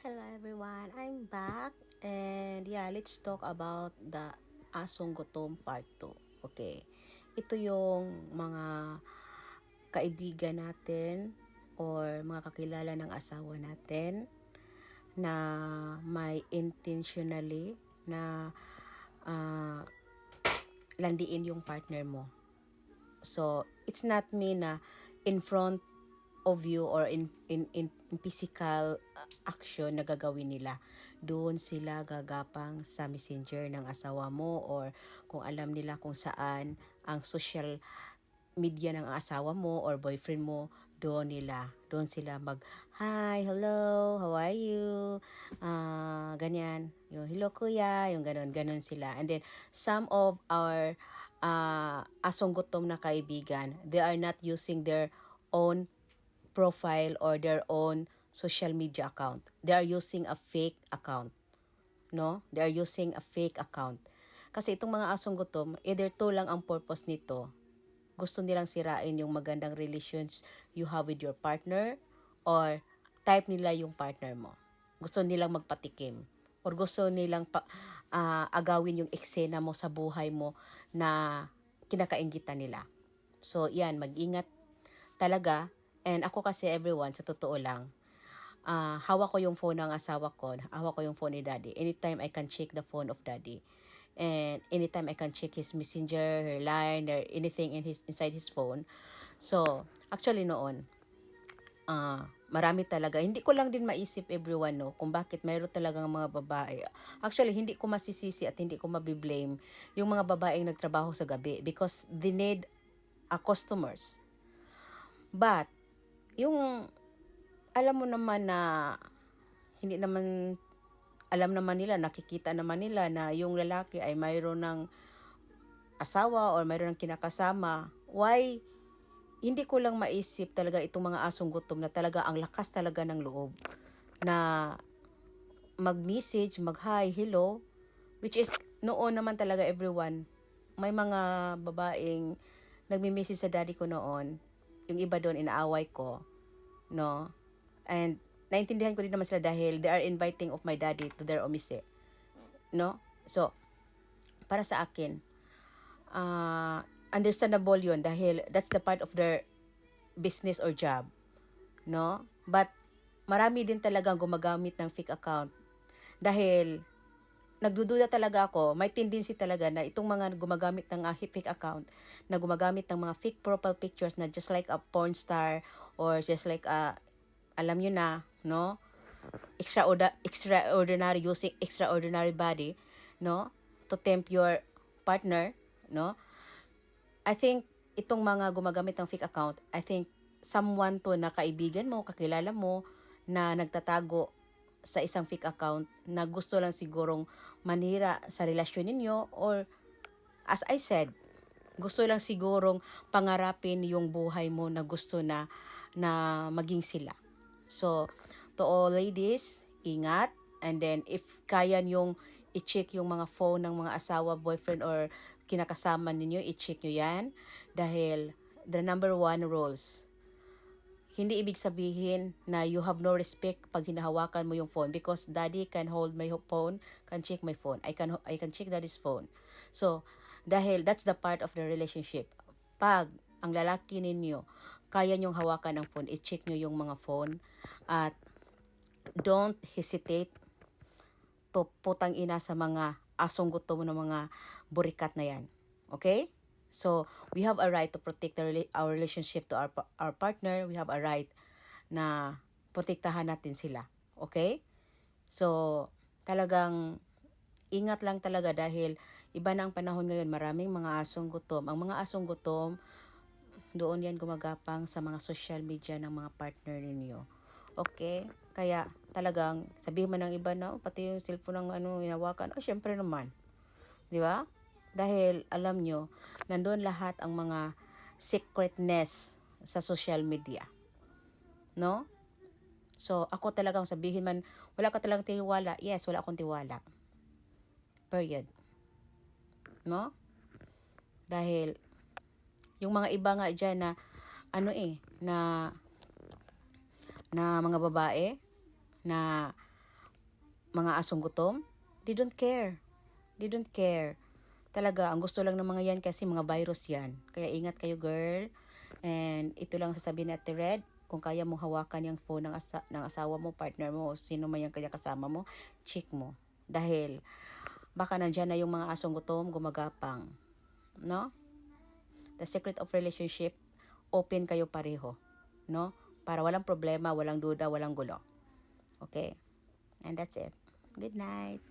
Hello everyone, I'm back and yeah, let's talk about the Asong Gutom Part 2. Okay, ito yung mga kaibigan natin or mga kakilala ng asawa natin na may intentionally na uh, landiin yung partner mo. So, it's not me na in front of you or in physical action na gagawin nila. Doon sila gagapang sa messenger ng asawa mo or kung alam nila kung saan ang social media ng asawa mo or boyfriend mo, doon sila mag, hi, hello, how are you? Ganyan. Yung, hello kuya, yung ganon sila. And then, some of our asong gutom na kaibigan, they are not using their own profile or their own social media account. They are using a fake account. No? They are using a fake account. Kasi itong mga asong gutom, either to lang ang purpose nito. Gusto nilang sirain yung magandang relations you have with your partner or type nila yung partner mo. Gusto nilang magpatikim or gusto nilang agawin yung eksena mo sa buhay mo na kinakaingitan nila. So, yan, mag-ingat talaga. And ako kasi everyone, sa totoo lang, hawak ko yung phone ng asawa ko, hawak ko yung phone ni daddy. Anytime I can check the phone of daddy. And anytime I can check his messenger, her line, or anything inside his phone. So, actually noon, marami talaga. Hindi ko lang din maisip everyone, no, kung bakit mayroon talagang mga babae. Actually, hindi ko masisisi at hindi ko mabiblame yung mga babaeng nagtrabaho sa gabi because they need a customers. But, yung alam mo naman na hindi naman alam naman nila, nakikita naman nila na yung lalaki ay mayroon ng asawa or mayroon ng kinakasama. Why? Hindi ko lang maisip talaga itong mga asong gutom na talaga ang lakas talaga ng loob na mag-message, mag-hi, hello, which is noon naman talaga everyone. May mga babaeng nagmi-message sa daddy ko noon. Yung iba doon inaaway ko, no? And naintindihan ko din naman sila dahil they are inviting of my daddy to their omise. No? So, para sa akin, understandable yun dahil that's the part of their business or job. No? But, marami din talagang gumagamit ng fake account dahil nagdududa talaga ako, may tendency talaga na itong mga gumagamit ng fake account, na gumagamit ng mga fake profile pictures na just like a porn star or just like alam nyo na, no? Extraordinary, using extraordinary body, no? To tempt your partner, no? I think itong mga gumagamit ng fake account, I think someone to na kaibigan mo, kakilala mo, na nagtatago sa isang fake account na gusto lang sigurong manira sa relasyon ninyo or as I said, gusto lang sigurong pangarapin yung buhay mo na gusto na maging sila. So, to all ladies, ingat. And then, if kaya yung i-check yung mga phone ng mga asawa, boyfriend, or kinakasama ninyo, i-check nyo yan. Dahil, the number one rules, hindi ibig sabihin na you have no respect pag hinahawakan mo yung phone because daddy can hold my phone, can check my phone. I can check daddy's phone. So, dahil that's the part of the relationship. Pag ang lalaki ninyo, kaya nyong hawakan ng phone, i-check nyo yung mga phone at don't hesitate to putang ina sa mga asong gutom ng mga burikat na yan. Okay? So, we have a right to protect our relationship to our partner. We have a right na protektahan natin sila. Okay? So, talagang ingat lang talaga dahil iba na ang panahon ngayon. Maraming mga asong gutom. Ang mga asong gutom, doon yan gumagapang sa mga social media ng mga partner ninyo. Okay? Kaya talagang sabihin man ng iba na, pati yung cellphone ng hinawakan, syempre naman. Di ba? Dahil alam nyo, nandoon lahat ang mga secretness sa social media. No? So, ako talagang sabihin man, wala ka talagang tiwala. Yes, wala akong tiwala. Period. No? Dahil, yung mga iba nga dyan na, na mga babae, na mga asong gutom, they don't care. They don't care. Talaga, ang gusto lang ng mga yan kasi mga virus yan. Kaya ingat kayo, girl. And ito lang sasabihin ni Ate Red, kung kaya mong hawakan yung phone ng asawa mo, partner mo, o sino man yung kaya kasama mo, check mo. Dahil, baka nandyan na yung mga asong gutom, gumagapang. No? The secret of relationship, open kayo pareho. No? Para walang problema, walang duda, walang gulo. Okay? And that's it. Good night.